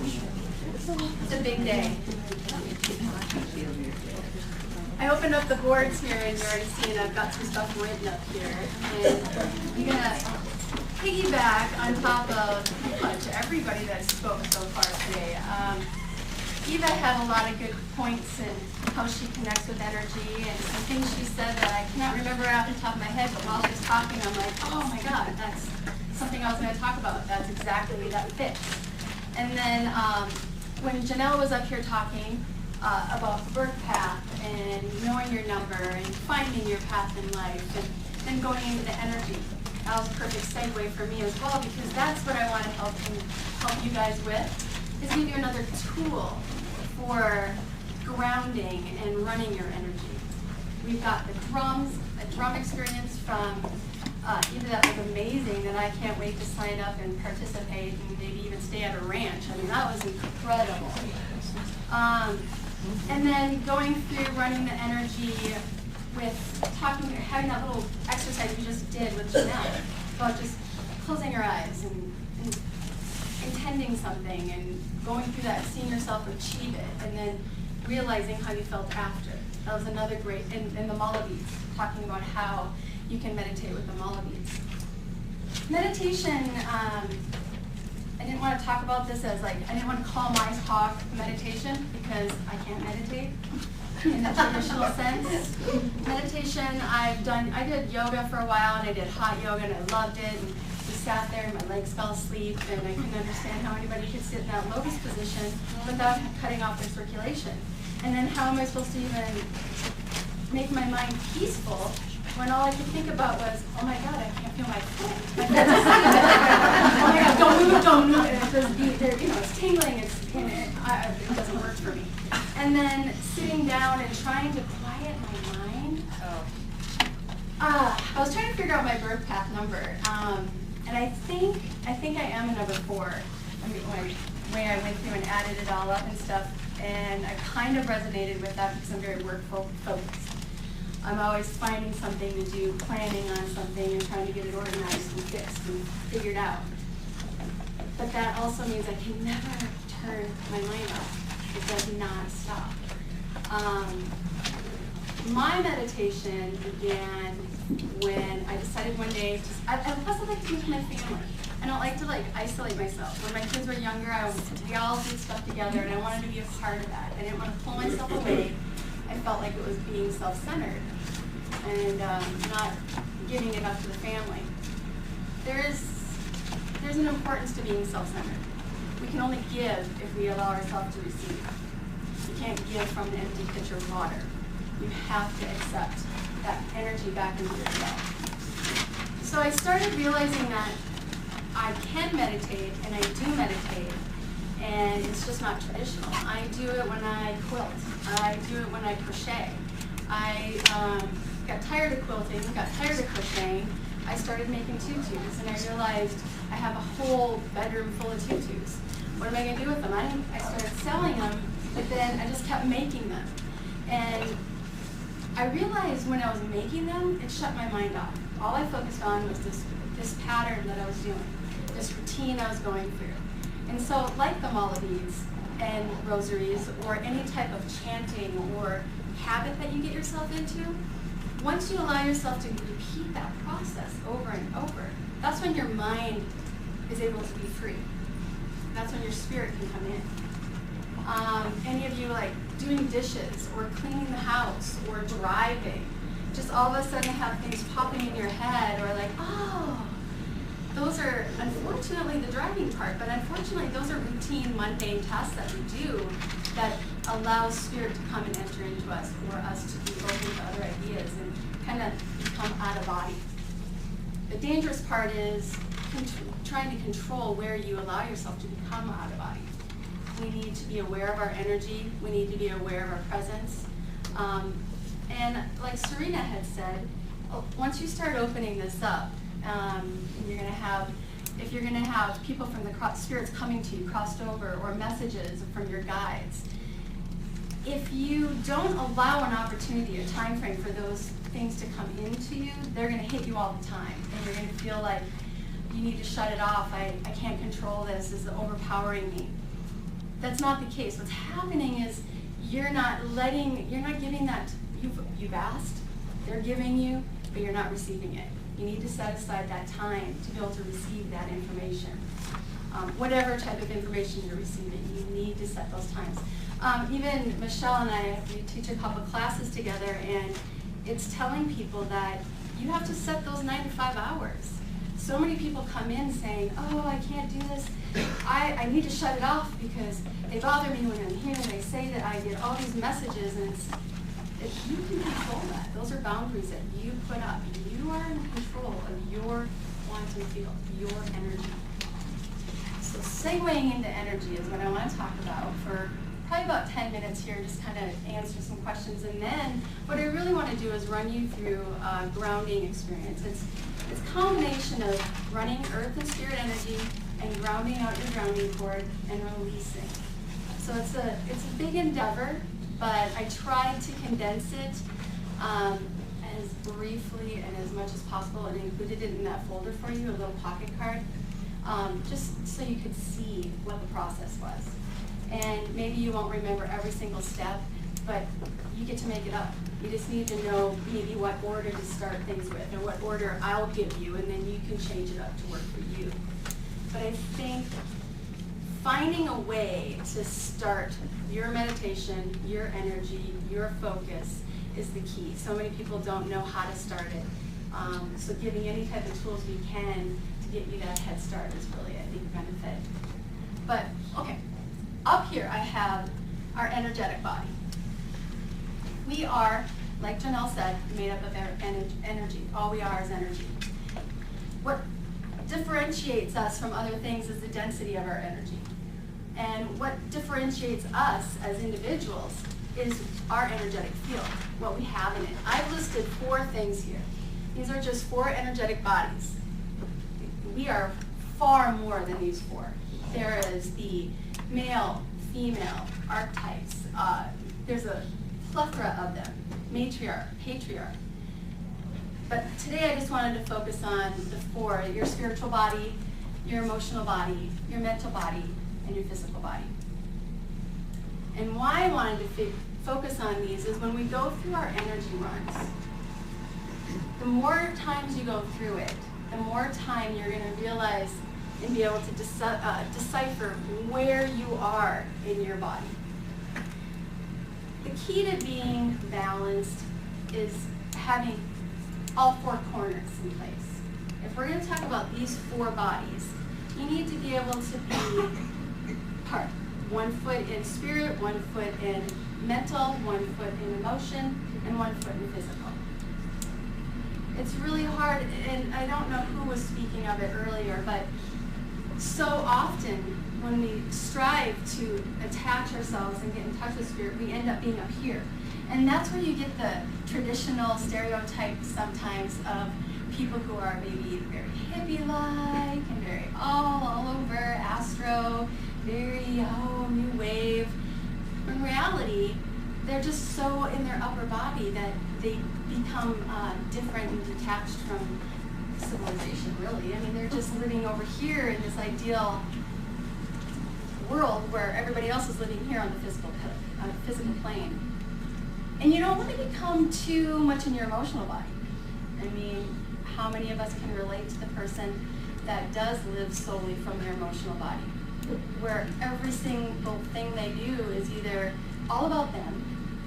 It's a big day. I opened up the boards here and you're already seeing I've got some stuff written up here. And I'm going to piggyback on top of pretty much everybody that spoke so far today. Eva had a lot of good points in how she connects with energy and some things she said that I cannot remember off the top of my head, but while she was talking, I'm like, oh my God, that's something I was going to talk about. That's exactly, that fits. And then when Janelle was up here talking about the birth path and knowing your number and finding your path in life and then going into the energy, that was a perfect segue for me as well, because that's what I want to help you guys with, is give you another tool for grounding and running your energy. We've got the drums, a drum experience from Eva that was amazing, that I can't wait to sign up and participate and maybe even stay at a ranch. I mean, that was incredible. And then going through running the energy with having that little exercise we just did with Janelle about just closing your eyes and intending something and going through that, seeing yourself achieve it, and then realizing how you felt after. That was another great, and the Malabeats, talking about how you can meditate with the Malabeats. Meditation, I didn't want to talk about this as like, I didn't want to call my talk meditation because I can't meditate in the traditional sense. Meditation, I did yoga for a while and I did hot yoga and I loved it. And we sat there and my legs fell asleep and I couldn't understand how anybody could sit in that lotus position without cutting off their circulation. And then how am I supposed to even make my mind peaceful when all I could think about was, oh my God, I can't feel my foot. Oh my God, don't move. And it's tingling, it doesn't work for me. And then sitting down and trying to quiet my mind. I was trying to figure out my birth path number, and I think I am a number 4. I mean, the way I went through and added it all up and stuff, and I kind of resonated with that because I'm very work focused. I'm always finding something to do, planning on something, and trying to get it organized and fixed and figured out. But that also means I can never turn my mind off. It does not stop. My meditation began when I decided one day, I also like to be with my family. I don't like to isolate myself. When my kids were younger, we all did stuff together, and I wanted to be a part of that. I didn't want to pull myself away. I felt like it was being self-centered and not giving it up to the family. There's an importance to being self-centered. We can only give if we allow ourselves to receive. You can't give from an empty pitcher of water. You have to accept that energy back into yourself. So I started realizing that I can meditate, and I do meditate, and it's just not traditional. I do it when I quilt. I do it when I crochet. I got tired of quilting, got tired of crocheting. I started making tutus, and I realized I have a whole bedroom full of tutus. What am I going to do with them? I started selling them, but then I just kept making them. And I realized when I was making them, it shut my mind off. All I focused on was this pattern that I was doing, this routine I was going through. And so, like the mala beads and rosaries, or any type of chanting or habit that you get yourself into, once you allow yourself to repeat that process over and over, that's when your mind is able to be free. That's when your spirit can come in. Any of you like doing dishes or cleaning the house or driving, just all of a sudden have things popping in your head, or like, oh, those are unfortunately the driving part, but unfortunately those are routine, mundane tasks that we do that allows spirit to come and enter into us, for us to be open to other ideas and kind of become out of body. The dangerous part is trying to control where you allow yourself to become out of body. We need to be aware of our energy. We need to be aware of our presence. And like Serena had said, once you start opening this up, you're going to have, if you're going to have people from the spirits coming to you, crossed over, or messages from your guides, if you don't allow an opportunity, a time frame for those things to come into you, they're going to hit you all the time. And you're going to feel like you need to shut it off. I can't control this. This is overpowering me. that's not the case. What's happening is you're not giving that, you've asked, they're giving you, but you're not receiving it. You need to set aside that time to be able to receive that information. Whatever type of information you're receiving, you need to set those times. Even Michelle and I, we teach a couple classes together, and it's telling people that you have to set those 9 to 5 hours. So many people come in saying, oh, I can't do this. I need to shut it off because they bother me when I'm here, and they say that I get all these messages, and you can control that. Those are boundaries that you put up. You are in control of your quantum field, your energy. So segueing into energy is what I want to talk about for probably about 10 minutes here, just kind of answer some questions. And then what I really want to do is run you through a grounding experience. It's a combination of running earth and spirit energy and grounding out your grounding cord and releasing. So it's a big endeavor, but I tried to condense it as briefly and as much as possible, and included it in that folder for you, a little pocket card, just so you could see what the process was. And maybe you won't remember every single step, but you get to make it up. You just need to know maybe what order to start things with, or what order I'll give you, and then you can change it up to work for you. But I think finding a way to start your meditation, your energy, your focus is the key. So many people don't know how to start it. So giving any type of tools we can to get you that head start is really, I think, a benefit. But, okay, up here I have our energetic body. We are, like Janelle said, made up of energy. All we are is energy. What differentiates us from other things is the density of our energy. And what differentiates us as individuals is our energetic field, what we have in it. I've listed 4 things here. These are just 4 energetic bodies. We are far more than these 4. There is the male, female archetypes. There's a plethora of them, matriarch, patriarch. But today I just wanted to focus on the 4, your spiritual body, your emotional body, your mental body, and your physical body. And why I wanted to focus on these is when we go through our energy runs, the more times you go through it, the more time you're going to realize and be able to decipher where you are in your body. The key to being balanced is having all 4 corners in place. If we're going to talk about these 4 bodies, you need to be able to be part. 1 foot in spirit, 1 foot in mental, 1 foot in emotion, and 1 foot in physical. It's really hard, and I don't know who was speaking of it earlier, but so often when we strive to attach ourselves and get in touch with spirit, we end up being up here. And that's where you get the traditional stereotype sometimes of people who are maybe very hippie-like and very all over, astro, very, new wave. In reality, they're just so in their upper body that they become different and detached from civilization, really. I mean, they're just living over here in this ideal world where everybody else is living here on the physical plane. And you don't want to become too much in your emotional body. I mean, how many of us can relate to the person that does live solely from their emotional body, where every single thing they do is either all about them,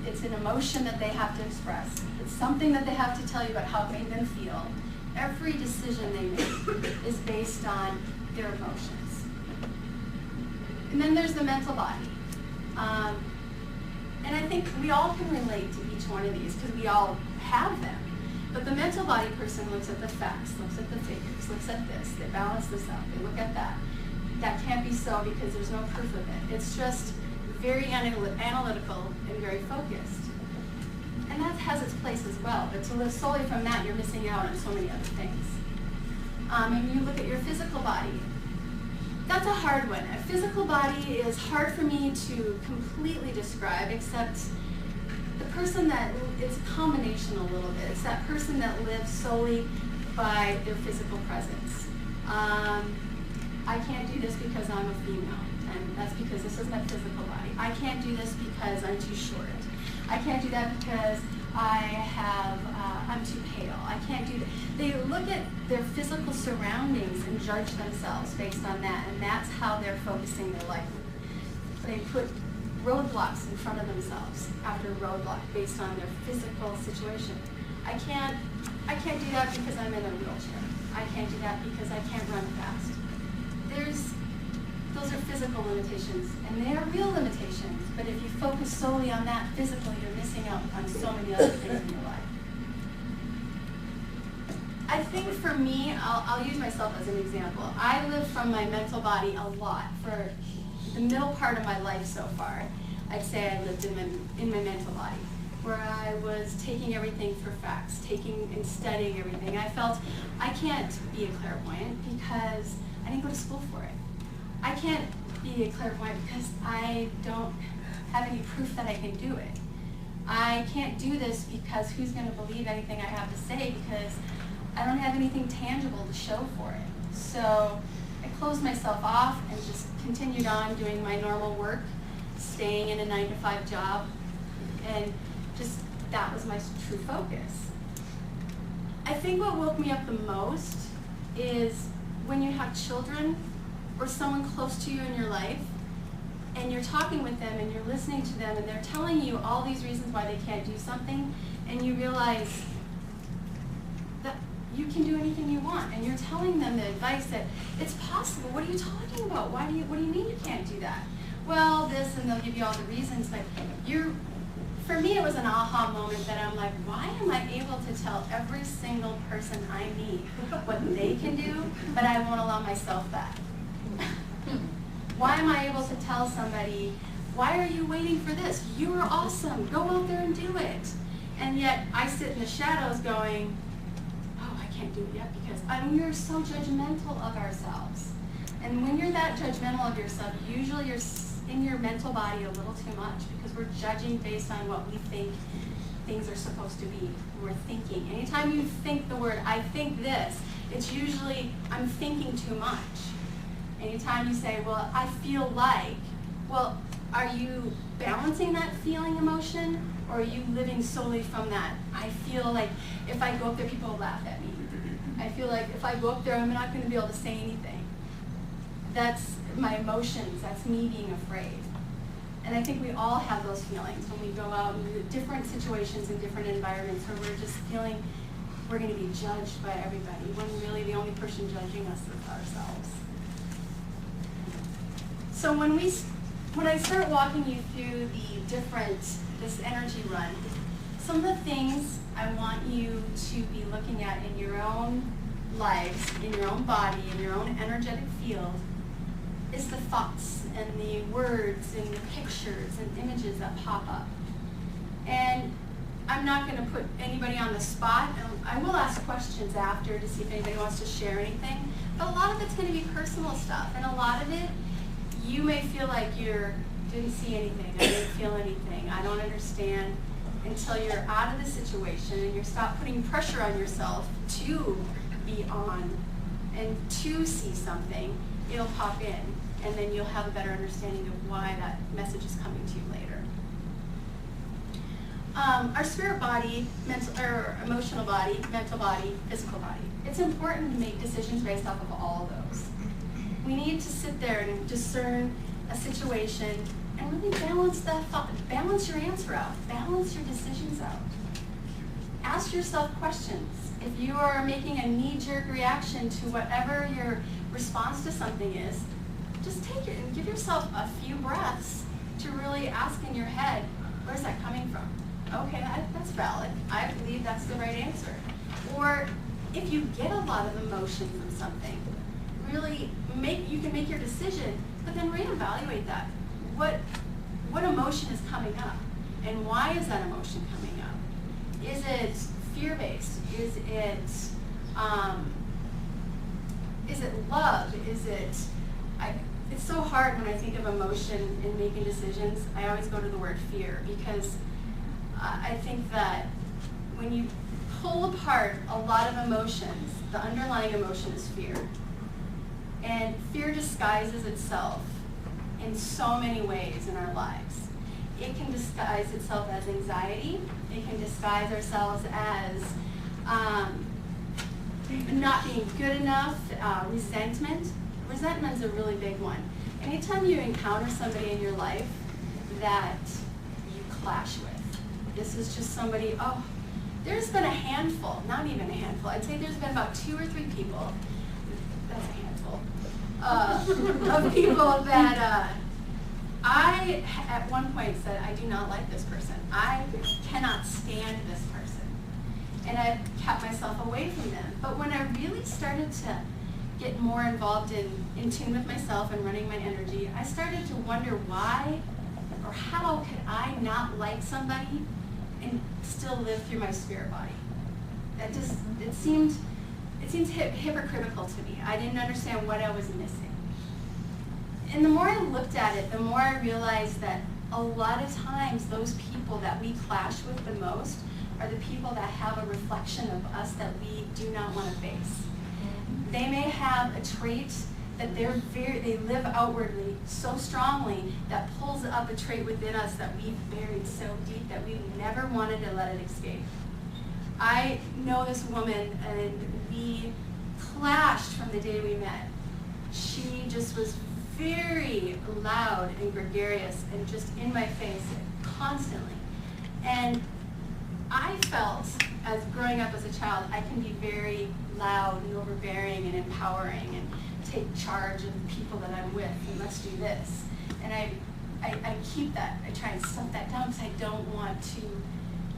it's an emotion that they have to express, it's something that they have to tell you about how it made them feel. Every decision they make is based on their emotions. And then there's the mental body. And I think we all can relate to each one of these because we all have them. But the mental body person looks at the facts, looks at the figures, looks at this, they balance this out, they look at that. That can't be so because there's no proof of it. It's just very analytical and very focused. And that has its place as well, but to live solely from that, you're missing out on so many other things. And you look at your physical body. That's a hard one. A physical body is hard for me to completely describe, except the person that, it's a combination a little bit. It's that person that lives solely by their physical presence. I can't do this because I'm a female. and that's because this is my physical body. I can't do this because I'm too short. I can't do that because I'm too pale. I can't do that. They look at their physical surroundings and judge themselves based on that, and that's how they're focusing their life. They put roadblocks in front of themselves after roadblock based on their physical situation. I can't do that because I'm in a wheelchair. I can't do that because I can't run fast. Those are physical limitations, and they are real limitations, but if you focus solely on that physical, you're missing out on so many other things in your life. I think for me, I'll use myself as an example. I lived from my mental body a lot for the middle part of my life so far. I'd say I lived in my mental body, where I was taking everything for facts, taking and studying everything. I felt I can't be a clairvoyant because I didn't go to school for it. I can't be a clairvoyant because I don't have any proof that I can do it. I can't do this because who's going to believe anything I have to say because I don't have anything tangible to show for it. So I closed myself off and just continued on doing my normal work, staying in a 9-to-5 job, and just that was my true focus. I think what woke me up the most is when you have children or someone close to you in your life, and you're talking with them and you're listening to them and they're telling you all these reasons why they can't do something, and you realize that you can do anything you want, and you're telling them the advice that it's possible. What are you talking about? What do you mean you can't do that? Well, this, and they'll give you all the reasons, but for me, it was an aha moment that I'm like, why am I able to tell every single person I meet what they can do, but I won't allow myself that? Why am I able to tell somebody, why are you waiting for this? You are awesome. Go out there and do it. And yet I sit in the shadows going, oh, I can't do it yet because we're so judgmental of ourselves. And when you're that judgmental of yourself, usually you're in your mental body a little too much because we're judging based on what we think things are supposed to be. We're thinking. Anytime you think the word, I think this, it's usually, I'm thinking too much. Anytime you say, well, I feel like, well, are you balancing that feeling emotion, or are you living solely from that? I feel like if I go up there, people will laugh at me. I feel like if I go up there, I'm not going to be able to say anything. That's my emotions. That's me being afraid. And I think we all have those feelings when we go out in different situations and different environments where we're just feeling we're going to be judged by everybody, when really the only person judging us is ourselves. So when I start walking you through this energy run, some of the things I want you to be looking at in your own lives, in your own body, in your own energetic field, is the thoughts and the words and the pictures and images that pop up. And I'm not going to put anybody on the spot. I will ask questions after to see if anybody wants to share anything. But a lot of it's going to be personal stuff, and a lot of it you may feel like you didn't see anything, I didn't feel anything, I don't understand, until you're out of the situation and you stop putting pressure on yourself to be on and to see something. It'll pop in, and then you'll have a better understanding of why that message is coming to you later. Our spirit body, emotional body, mental body, physical body. It's important to make decisions based off of all those. We need to sit there and discern a situation and really balance that thought, balance your answer out, balance your decisions out. Ask yourself questions. If you are making a knee-jerk reaction to whatever your response to something is, just take it and give yourself a few breaths to really ask in your head, where's that coming from? Okay, that's valid. I believe that's the right answer. Or if you get a lot of emotion from something, really you can make your decision, but then reevaluate that. What emotion is coming up, and why is that emotion coming up? Is it fear-based? Is it love? It's so hard when I think of emotion and making decisions. I always go to the word fear, because I think that when you pull apart a lot of emotions, the underlying emotion is fear. And fear disguises itself in so many ways in our lives. It can disguise itself as anxiety. It can disguise ourselves as not being good enough, resentment. Resentment's a really big one. Anytime you encounter somebody in your life that you clash with, this is just somebody, there's been a handful, not even a handful, I'd say there's been about 2 or 3 people, that's a handful, of people that I, at one point, said, I do not like this person. I cannot stand this person. And I've kept myself away from them. But when I really started to get more involved in tune with myself and running my energy, I started to wonder why or how could I not like somebody and still live through my spirit body. That just, it seemed hypocritical to me. I didn't understand what I was missing. And the more I looked at it, the more I realized that a lot of times those people that we clash with the most are the people that have a reflection of us that we do not want to face. They may have a trait that they live outwardly so strongly that pulls up a trait within us that we've buried so deep that we never wanted to let it escape. I know this woman, and we clashed from the day we met. She just was very loud and gregarious and just in my face constantly. And I felt, as growing up as a child, I can be very loud and overbearing and empowering and take charge of the people that I'm with and let's do this. And I keep that, I try and stuff that down because I don't want to,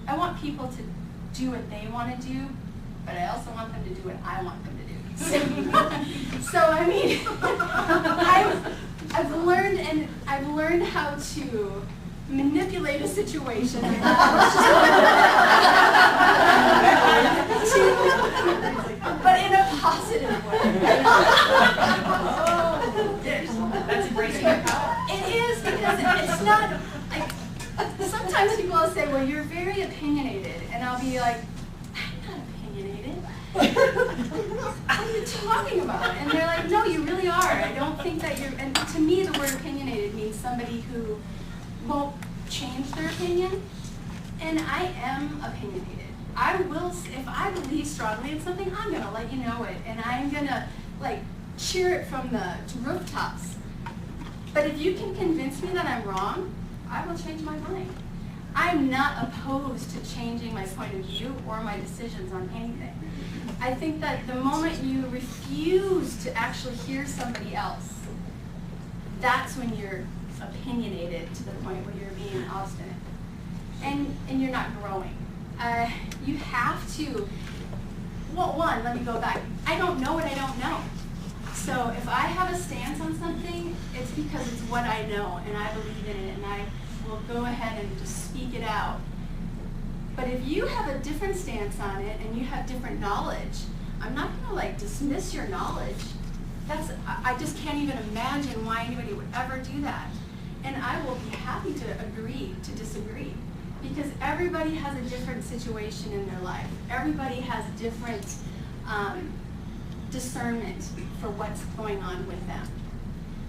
I want people to do what they want to do, but I also want them to do what I want them to do. So I mean, I've learned how to manipulate a situation, but in a positive way. That's embracing your power. It is, because it's not like, sometimes people will say, well, you're very opinionated, and I'll be like, I'm not opinionated. What are you talking about? And they're like, no, you really are. I don't think that you're, and to me the word opinionated means somebody who won't change their opinion, and I am opinionated. I will, if I believe strongly in something, I'm going to let you know it, and I'm going to cheer it from the rooftops. But if you can convince me that I'm wrong, I will change my mind. I'm not opposed to changing my point of view or my decisions on anything. I think that the moment you refuse to actually hear somebody else, that's when you're opinionated to the point where you're being obstinate. And you're not growing. You have to, well, one, let me go back. I don't know what I don't know. So if I have a stance on something, it's because it's what I know, and I believe in it, and I will go ahead and just speak it out. But if you have a different stance on it, and you have different knowledge, I'm not going to dismiss your knowledge. I just can't even imagine why anybody would ever do that. And I will be happy to agree to disagree, because everybody has a different situation in their life. Everybody has different discernment for what's going on with them.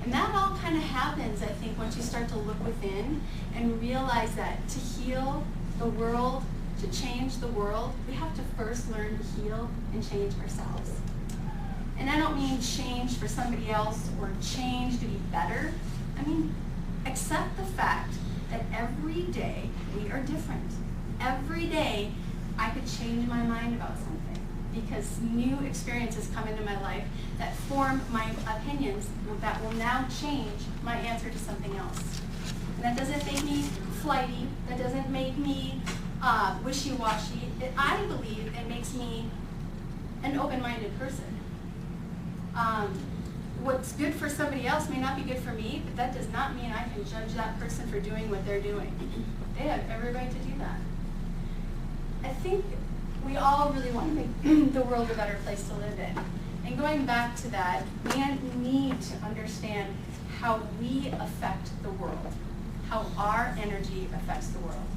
And that all kind of happens, I think, once you start to look within and realize that to heal the world, to change the world, we have to first learn to heal and change ourselves. And I don't mean change for somebody else or change to be better. I mean, accept the fact that every day we are different. Every day I could change my mind about something because new experiences come into my life that form my opinions that will now change my answer to something else. And that doesn't make me flighty. That doesn't make me wishy-washy. I believe it makes me an open-minded person. What's good for somebody else may not be good for me, but that does not mean I can judge that person for doing what they're doing. They have every right to do that. I think we all really want to make the world a better place to live in. And going back to that, we need to understand how we affect the world, how our energy affects the world.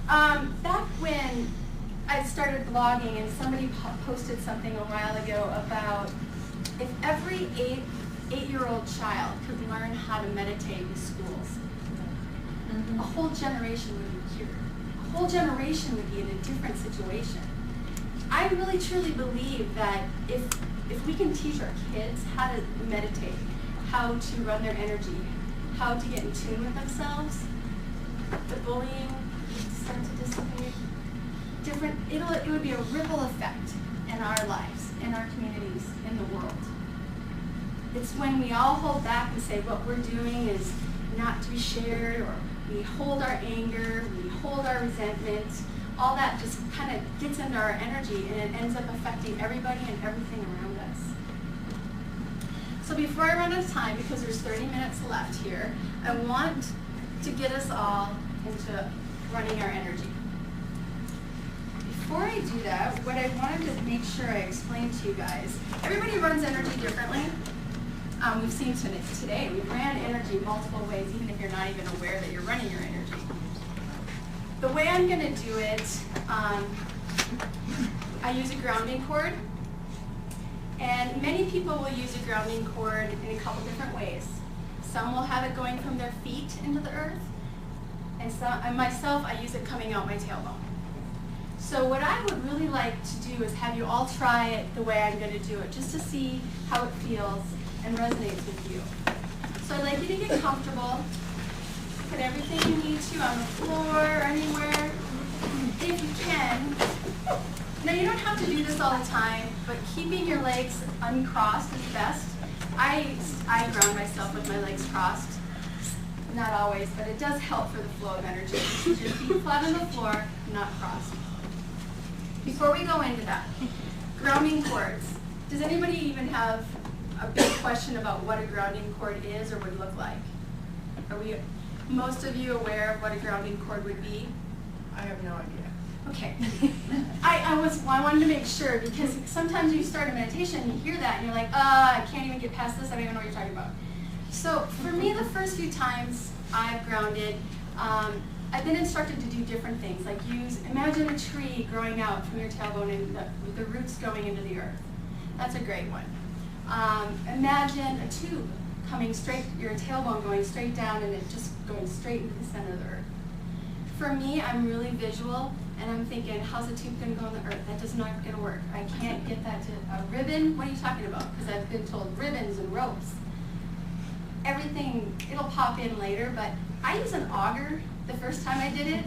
Back when I started blogging and somebody posted something a while ago about if every 8-year-old child could learn how to meditate in schools, a whole generation would be cured. A whole generation would be in a different situation. I really truly believe that if we can teach our kids how to meditate, how to run their energy, how to get in tune with themselves, the bullying would start to dissipate. It would be a ripple effect in our lives, in our communities, in the world. It's when we all hold back and say what we're doing is not to be shared, or we hold our anger, we hold our resentment, all that just kind of gets into our energy, and it ends up affecting everybody and everything around us. So before I run out of time, because there's 30 minutes left here, I want to get us all into running our energy. Before I do that, what I wanted to make sure I explain to you guys, everybody runs energy differently. We've seen today, we ran energy multiple ways, even if you're not even aware that you're running your energy. The way I'm going to do it, I use a grounding cord. And many people will use a grounding cord in a couple different ways. Some will have it going from their feet into the earth, and myself, I use it coming out my tailbone. So what I would really like to do is have you all try it the way I'm going to do it, just to see how it feels and resonates with you. So I'd like you to get comfortable. Put everything you need to on the floor or anywhere, if you can. Now you don't have to do this all the time, but keeping your legs uncrossed is best. I ground myself with my legs crossed. Not always, but it does help for the flow of energy. Keep your feet flat on the floor, not crossed. Before we go into that, grounding cords. Does anybody even have a big question about what a grounding cord is or would look like? Are most of you aware of what a grounding cord would be? I have no idea. Okay. I wanted to make sure, because sometimes you start a meditation and you hear that and you're like, I can't even get past this, I don't even know what you're talking about. So for me, the first few times I've grounded, I've been instructed to do different things, like imagine a tree growing out from your tailbone and the roots going into the earth. That's a great one. Imagine a tube coming straight, your tailbone going straight down and it just going straight into the center of the earth. For me, I'm really visual, and I'm thinking, how's a tube going to go in the earth? That does not going to work. I can't get that to a ribbon. What are you talking about? Because I've been told ribbons and ropes. Everything, it'll pop in later, but I use an auger the first time I did it.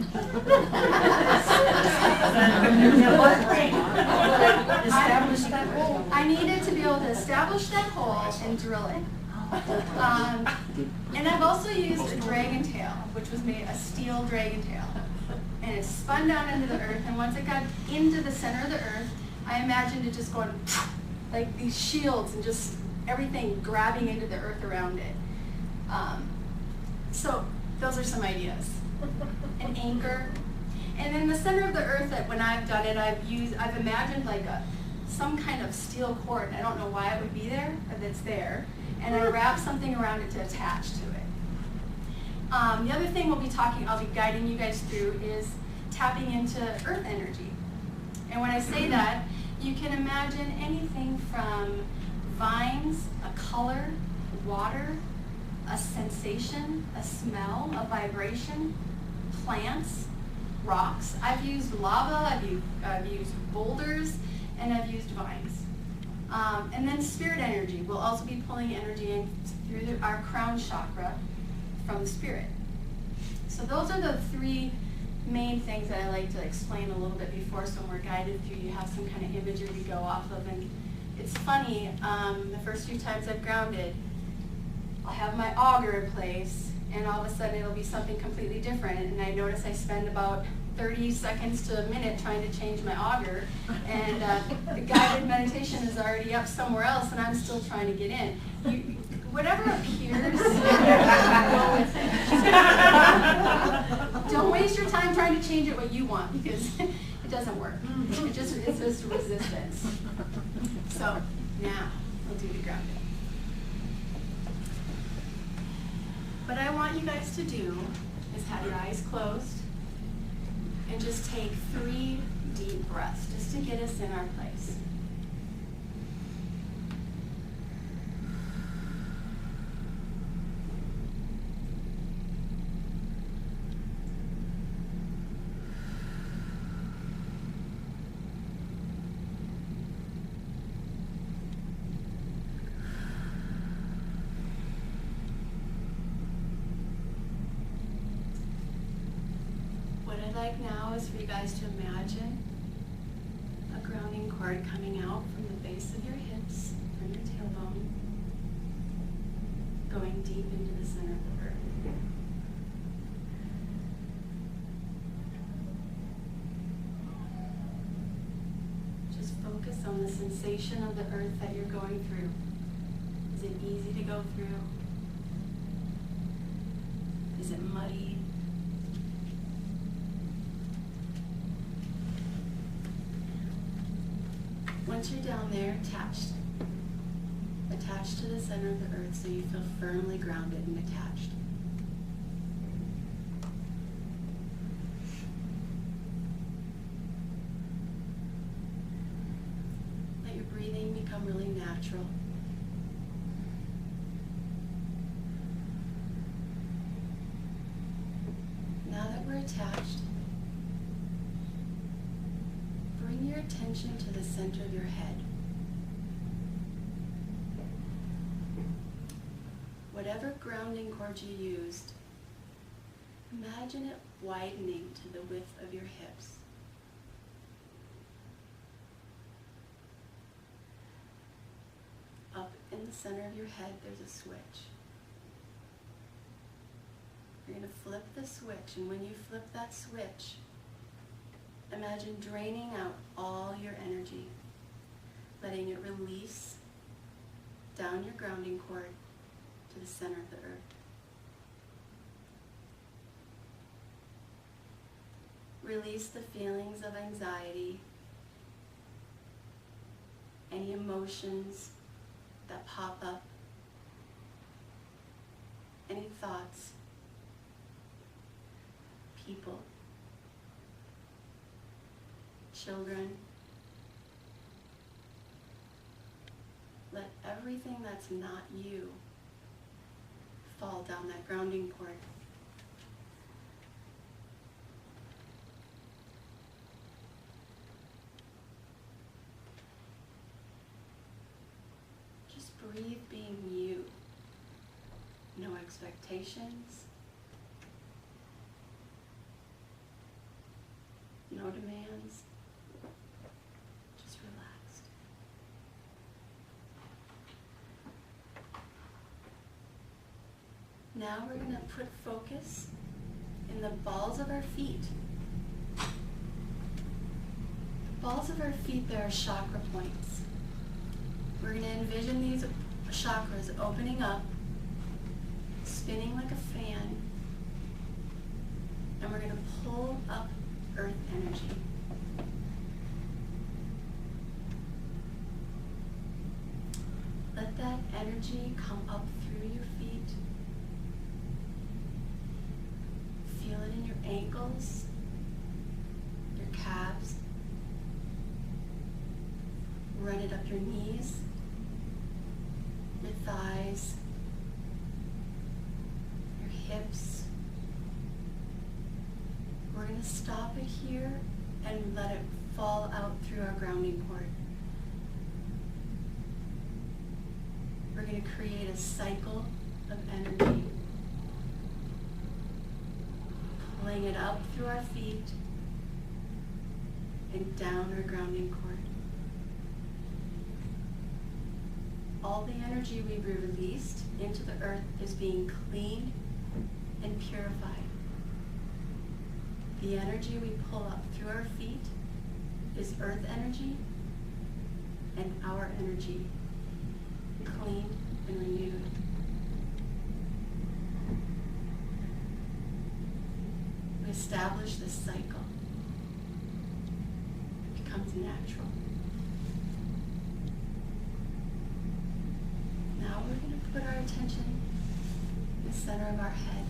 Establish that hole. I needed to be able to establish that hole and drill it. And I've also used a dragon tail, which was made a steel dragon tail. And it spun down into the earth, and once it got into the center of the earth, I imagined it just going like these shields and just everything grabbing into the earth around it. So those are some ideas. An anchor. And in the center of the earth, that when I've done it, I've imagined like some kind of steel cord. I don't know why it would be there, but it's there. And I wrap something around it to attach to it. The other thing I'll be guiding you guys through is tapping into earth energy. And when I say that, you can imagine anything from vines, a color, water, a sensation, a smell, a vibration, plants, rocks. I've used lava, I've used boulders, and I've used vines. And then spirit energy. We'll also be pulling energy in through our crown chakra from spirit. So those are the three main things that I like to explain a little bit before, so when we're guided through, you have some kind of imagery to go off of. And it's funny, the first few times I've grounded, I'll have my auger in place, and all of a sudden it'll be something completely different. And I notice I spend about 30 seconds to a minute trying to change my auger, and the guided meditation is already up somewhere else, and I'm still trying to get in. Whatever appears, go with it. Don't waste your time trying to change it what you want, because it doesn't work. It's just resistance. So now we'll do the grounding. What I want you guys to do is have your eyes closed and just take 3 deep breaths, just to get us in our place. I'd like now is for you guys to imagine a grounding cord coming out from the base of your hips, from your tailbone, going deep into the center of the earth. Just focus on the sensation of the earth that you're going through. Is it easy to go through? Is it muddy? Once you're down there, attached to the center of the earth so you feel firmly grounded and attached. Let your breathing become really natural. Now that we're attached, bring your attention to the center of your head. Whatever grounding cord you used, imagine it widening to the width of your hips. Up in the center of your head, there's a switch. You're going to flip the switch, and when you flip that switch, imagine draining out all your energy, letting it release down your grounding cord to the center of the earth. Release the feelings of anxiety, any emotions that pop up, any thoughts, people, children. Let everything that's not you fall down that grounding cord. Just breathe being you. No expectations. No demands. Just relaxed. Now we're going to put focus in the balls of our feet. The balls of our feet, there are chakra points. We're going to envision these chakras opening up, spinning like a fan, and we're going to pull up earth energy. Let that energy come up through your feet. Feel it in your ankles, your calves. Run it up your knees, your thighs, your hips. We're going to stop it here and let it fall out through our grounding cord. We're going to create a cycle of energy, pulling it up through our feet and down our grounding cord. All the energy we released into the earth is being cleaned and purified. The energy we pull up through our feet is earth energy and our energy, cleaned and renewed. We establish this cycle. It becomes natural. Now we're going to put our attention in the center of our head.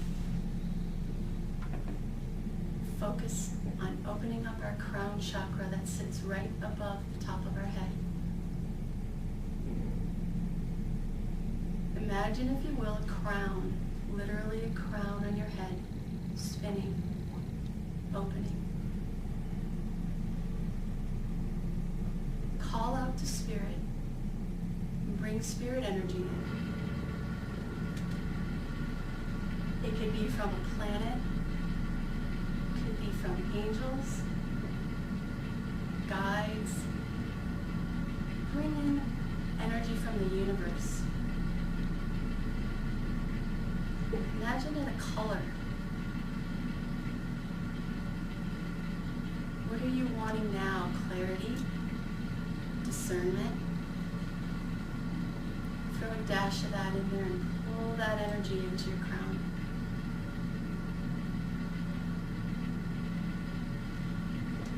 Focus on opening up our crown chakra that sits right above the top of our head. Imagine, if you will, a crown, literally a crown on your head, spinning, opening. Call out to spirit and bring spirit energy in. It could be from a planet, could be from angels, guides. Bring in energy from the universe. Imagine it a color. What are you wanting now? Clarity? Discernment? Throw a dash of that in there and pull that energy into your crown.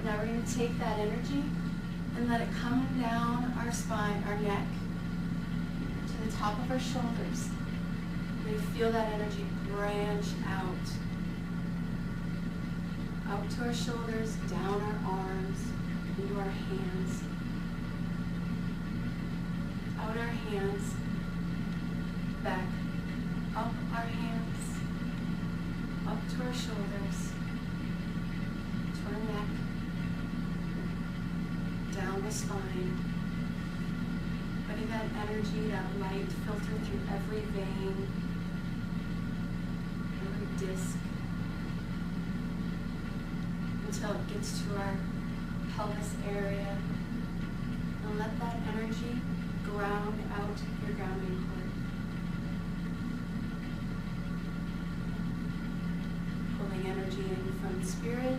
Now we're going to take that energy and let it come down our spine, our neck, to the top of our shoulders. We feel that energy branch out to our shoulders, down our arms, into our hands, out our hands, back, up our hands, up to our shoulders, to our neck, down the spine, letting that energy, that light filter through every vein, every disc, until it gets to our pelvis area. And let that energy ground out your grounding cord. Pulling energy in from spirit,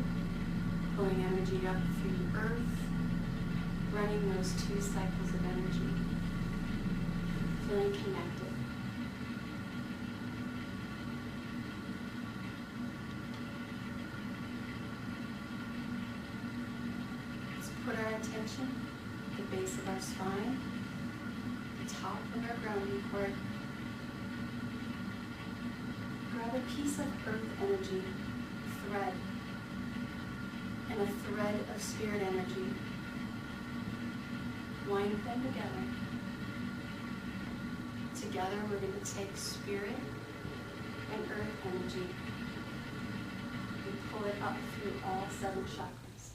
pulling energy up through the earth, running those 2 cycles of energy, feeling connected. Let's put our attention at the base of our spine, the top of our grounding cord. Grab a piece of earth energy, thread, and a thread of spirit energy. Wind them together. Together we're going to take spirit and earth energy and pull it up through all 7 chakras.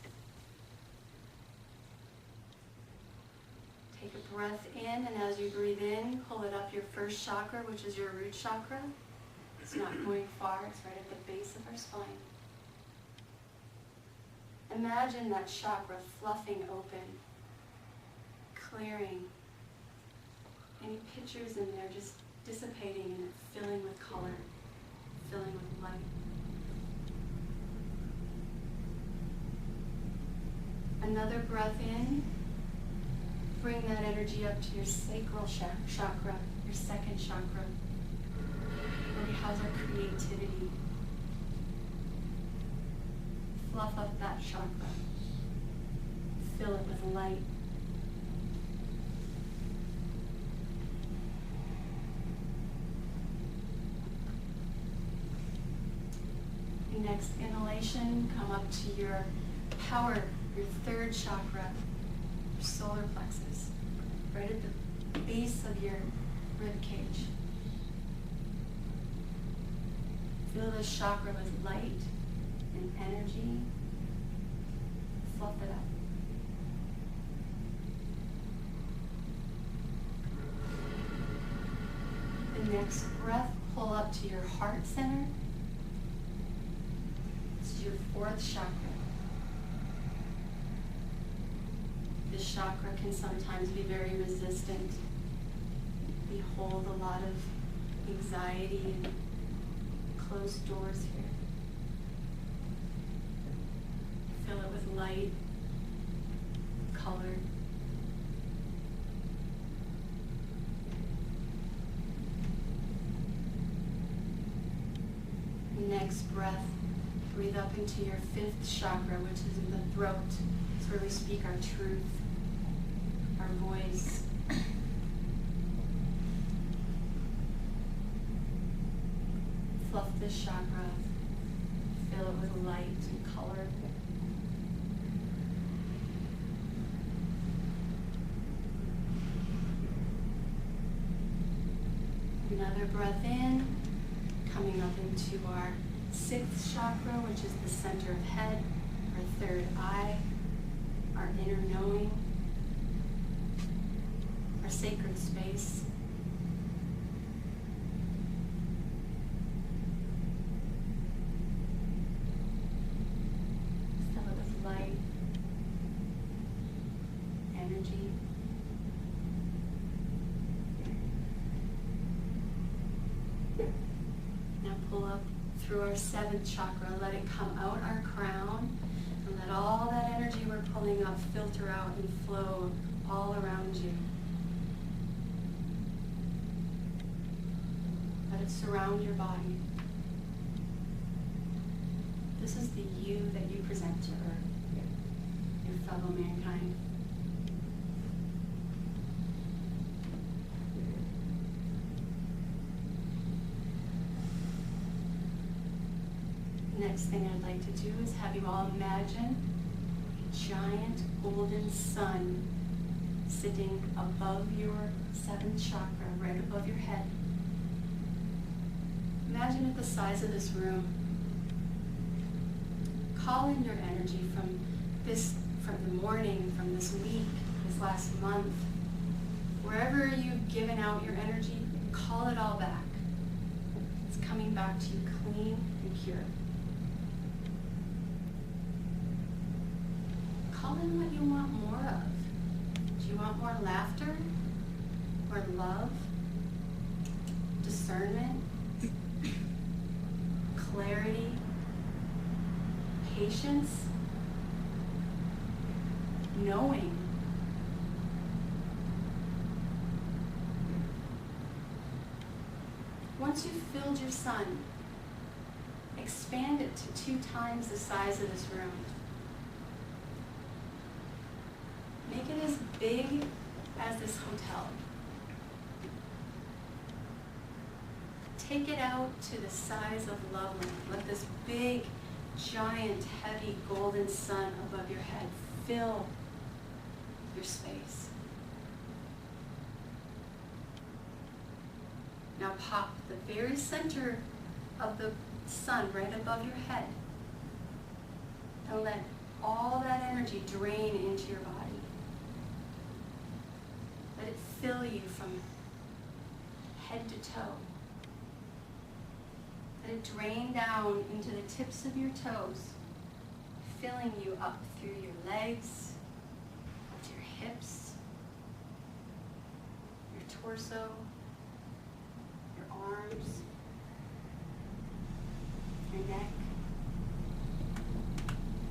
Take a breath in, and as you breathe in, pull it up your first chakra, which is your root chakra. It's not going far, it's right at the base of our spine. Imagine that chakra fluffing open, clearing any pictures in there, just dissipating and filling with color, filling with light. Another breath in. Bring that energy up to your sacral chakra, your second chakra, where we house our creativity. Fluff up that chakra. Fill it with light. Next inhalation, come up to your power, your third chakra, your solar plexus, right at the base of your rib cage. Fill this chakra with light and energy. Fluff it up. The next breath, pull up to your heart center. Your 4th chakra. This chakra can sometimes be very resistant. We hold a lot of anxiety and closed doors here. Fill it with light, color. Next breath, breathe up into your 5th chakra, which is in the throat. It's where we speak our truth, our voice. Fluff this chakra, fill it with light and color. Another breath in, coming up into our 6th chakra, which is the center of head, our 3rd eye, our inner knowing, our sacred space. Now pull up through our 7th chakra. Let it come out our crown. And let all that energy we're pulling up filter out and flow all around you. Let it surround your body. This is the you that you present to Earth, your fellow mankind. Next thing I'd like to do is have you all imagine a giant golden sun sitting above your 7th chakra, right above your head. Imagine it the size of this room. Call in your energy from the morning, from this week, this last month. Wherever you've given out your energy, call it all back. It's coming back to you clean and pure. Call in what you want more of. Do you want more laughter? More love? Discernment? Clarity? Patience? Knowing? Once you've filled your sun, expand it to 2 times the size of this room. Make it as big as this hotel. Take it out to the size of Loveland. Let this big, giant, heavy golden sun above your head fill your space. Now pop the very center of the sun right above your head and let all that energy drain into your body. Let it fill you from head to toe. Let it drain down into the tips of your toes, filling you up through your legs, up to your hips, your torso, your arms, your neck,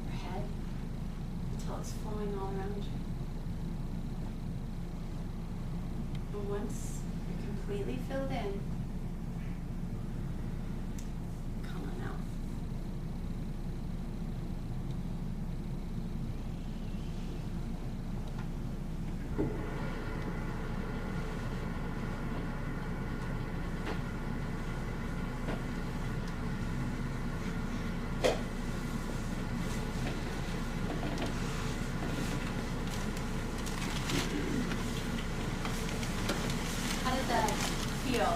your head, until it's flowing all around you. And once you're completely filled in, come on out. Feel.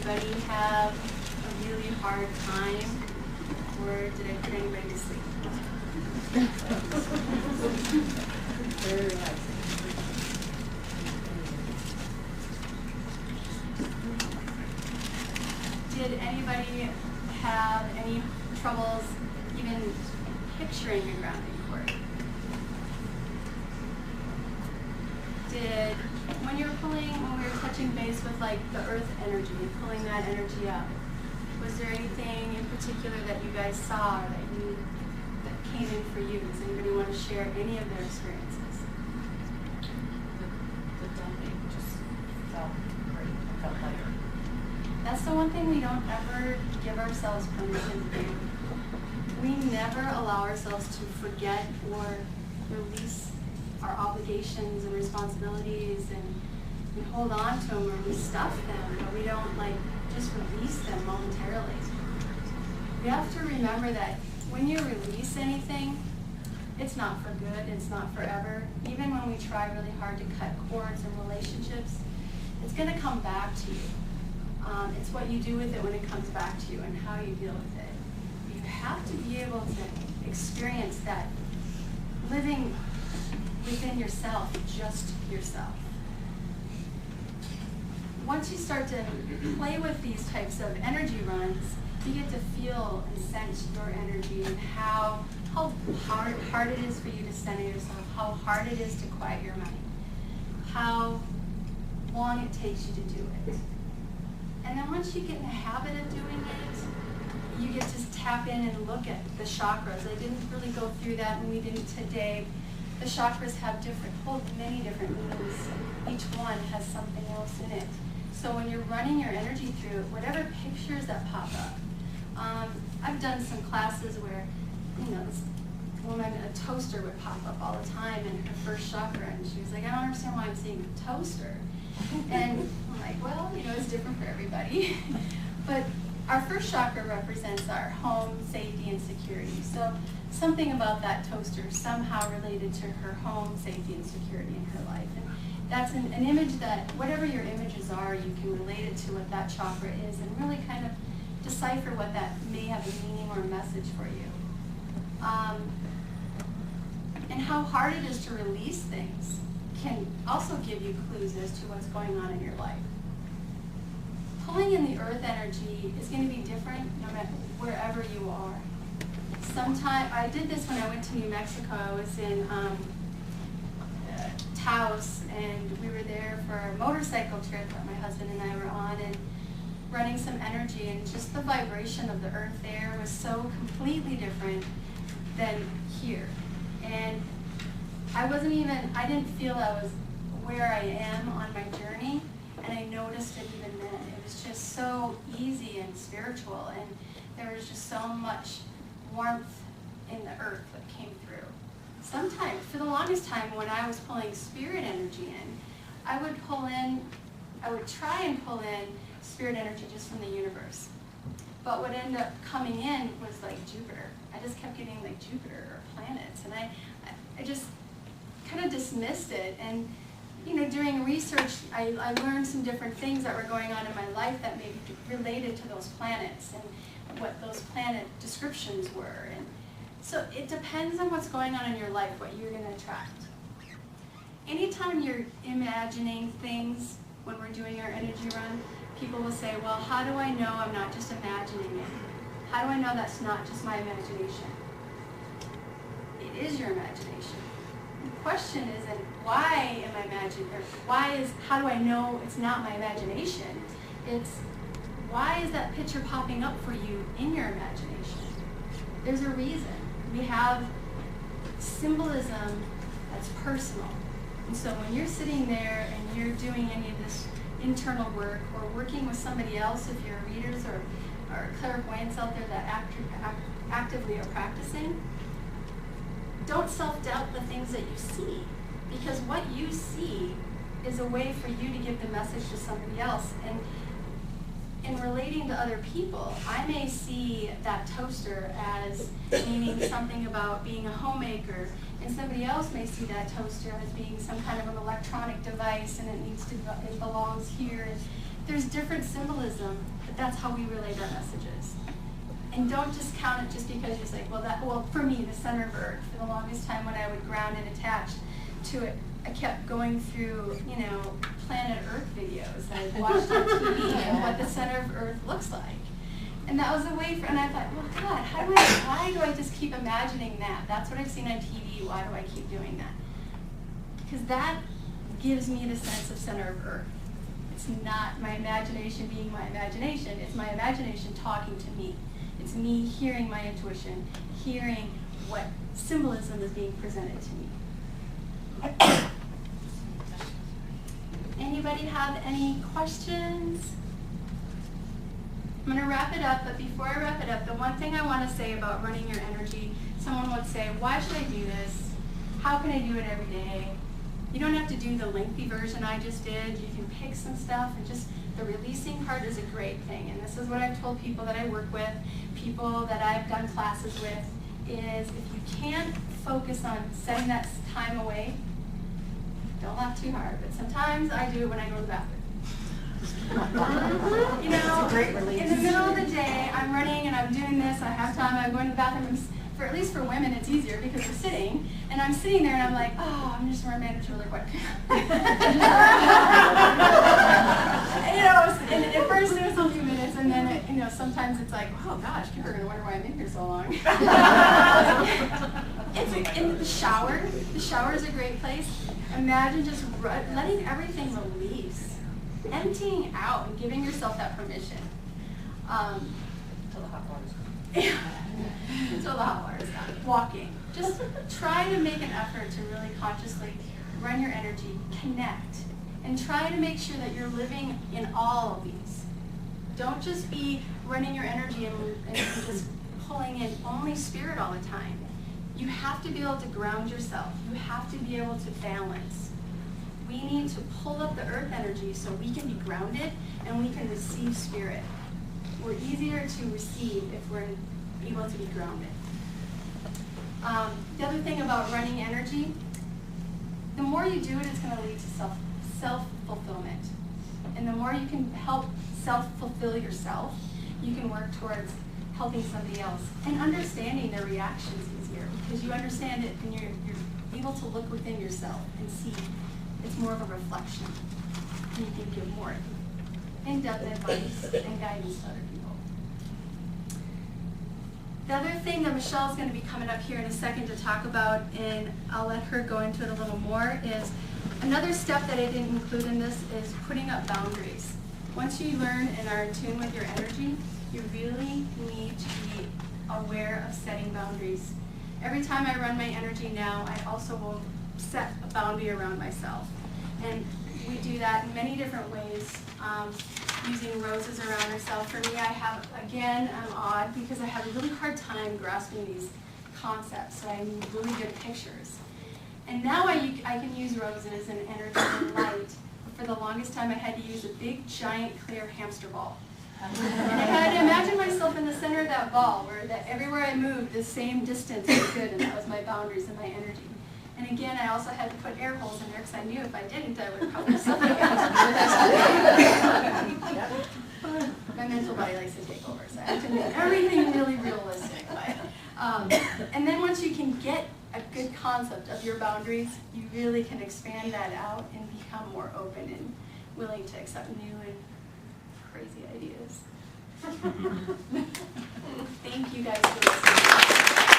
Anybody have a really hard time, or did I put anybody to sleep? Very relaxing. Did anybody have any troubles even picturing a grounding cord? When we were touching base with like the earth energy and pulling that energy up, was there anything in particular that you guys saw or that came in for you? Does anybody want to share any of their experiences? The dumping just felt great. I felt lighter. That's the one thing we don't ever give ourselves permission to do. We never allow ourselves to forget or release our obligations and responsibilities and hold on to them, or we stuff them, but we don't just release them momentarily. We have to remember that when you release anything, it's not for good, it's not forever. Even when we try really hard to cut cords in relationships, it's going to come back to you. It's what you do with it when it comes back to you and how you deal with it. You have to be able to experience that living within yourself, just yourself. Once you start to play with these types of energy runs, you get to feel and sense your energy and how hard it is for you to center yourself, how hard it is to quiet your mind, how long it takes you to do it. And then once you get in the habit of doing it, you get to tap in and look at the chakras. I didn't really go through that, and we didn't today. The chakras hold many different meanings. Each one has something else in it. So when you're running your energy through, whatever pictures that pop up, I've done some classes where, this woman, a toaster would pop up all the time in her first chakra, and she was like, I don't understand why I'm seeing a toaster. And I'm like, well, it's different for everybody. But our first chakra represents our home, safety, and security. So something about that toaster somehow related to her home, safety, and security in her life. And that's an image that, whatever your images are, you can relate it to what that chakra is and really kind of decipher what that may have a meaning or a message for you. And how hard it is to release things can also give you clues as to what's going on in your life. Pulling in the earth energy is going to be different no matter wherever you are. Sometimes, I did this when I went to New Mexico. I was in Taos, and we were there for a motorcycle trip that my husband and I were on, and running some energy, and just the vibration of the earth there was so completely different than here. And I didn't feel I was where I am on my journey, and I noticed it even then. It was just so easy and spiritual, and there was just so much warmth in the earth that came through. Sometimes, for the longest time, when I was pulling spirit energy in, I would try and pull in spirit energy just from the universe. But what ended up coming in was like Jupiter. I just kept getting like Jupiter or planets, and I just kind of dismissed it. And doing research, I learned some different things that were going on in my life that maybe related to those planets and what those planet descriptions were. And so it depends on what's going on in your life, what you're going to attract. Anytime you're imagining things when we're doing our energy run, people will say, well, how do I know I'm not just imagining it? How do I know that's not just my imagination? It is your imagination. The question isn't, why am I imagining, or how do I know it's not my imagination? It's, why is that picture popping up for you in your imagination? There's a reason. We have symbolism that's personal. And so when you're sitting there and you're doing any of this internal work, or working with somebody else, if you're readers or clairvoyants out there that actively are practicing, don't self-doubt the things that you see, because what you see is a way for you to give the message to somebody else. And in relating to other people, I may see that toaster as meaning something about being a homemaker, and somebody else may see that toaster as being some kind of an electronic device, and it belongs here. And there's different symbolism, but that's how we relate our messages. And don't discount it just because you're like, well, for me, the center of Earth, for the longest time when I would ground and attach to it, I kept going through, Planet Earth videos that I watched on TV and what the center of Earth looks like. And that was a way and I thought, well, God, why do I just keep imagining that? That's what I've seen on TV. Why do I keep doing that? Because that gives me the sense of center of Earth. It's not my imagination being my imagination. It's my imagination talking to me. It's me hearing my intuition, hearing what symbolism is being presented to me. Anybody have any questions? I'm going to wrap it up, but before I wrap it up, the one thing I want to say about running your energy, someone would say, why should I do this? How can I do it every day? You don't have to do the lengthy version I just did. You can pick some stuff, and just the releasing part is a great thing. And this is what I've told people that I work with, people that I've done classes with, is if you can't focus on setting that time away, don't laugh too hard, but sometimes I do it when I go to the bathroom. It's a great release. In the middle of the day, I'm running and I'm doing this, I have time, I'm going to the bathroom. At least for women, it's easier because we're sitting, and I'm sitting there and I'm like, oh, I'm just going to manage really quick. And at first it was a few minutes, and then sometimes it's like, oh gosh, people are going to wonder why I'm in here so long. It's in the shower. The shower is a great place. Imagine just letting everything release. emptying out and giving yourself that permission. Until the hot water's gone. Until the hot water is gone. Walking. Just try to make an effort to really consciously run your energy, connect, and try to make sure that you're living in all of these. Don't just be running your energy and just pulling in only spirit all the time. You have to be able to ground yourself. You have to be able to balance. We need to pull up the earth energy so we can be grounded and we can receive spirit. We're easier to receive if we're able to be grounded. The other thing about running energy, the more you do it, it's going to lead to self-fulfillment. And the more you can help self-fulfill yourself, you can work towards helping somebody else and understanding their reactions easier because you understand it and you're able to look within yourself and see it's more of a reflection. And you can give more in-depth advice and guidance to other people. The other thing that Michelle's going to be coming up here in a second to talk about, and I'll let her go into it a little more, is another step that I didn't include in this is putting up boundaries. Once you learn and are in tune with your energy, you really need to be aware of setting boundaries. Every time I run my energy now, I also will set a boundary around myself. And we do that in many different ways, using roses around ourselves. For me, I have, again, I'm odd because I have a really hard time grasping these concepts, so I need really good pictures. And now I can use roses and energy and light. But for the longest time, I had to use a big, giant, clear hamster ball. And I had to imagine myself in the center of that ball, where everywhere I moved, the same distance was good, and that was my boundaries and my energy. And again, I also had to put air holes in there because I knew if I didn't, I would probably suffocate. My mental body likes to take over, so I have to make everything really realistic. And then once you can get a good concept of your boundaries, you really can expand that out and become more open and willing to accept new and crazy ideas. Thank you guys for listening.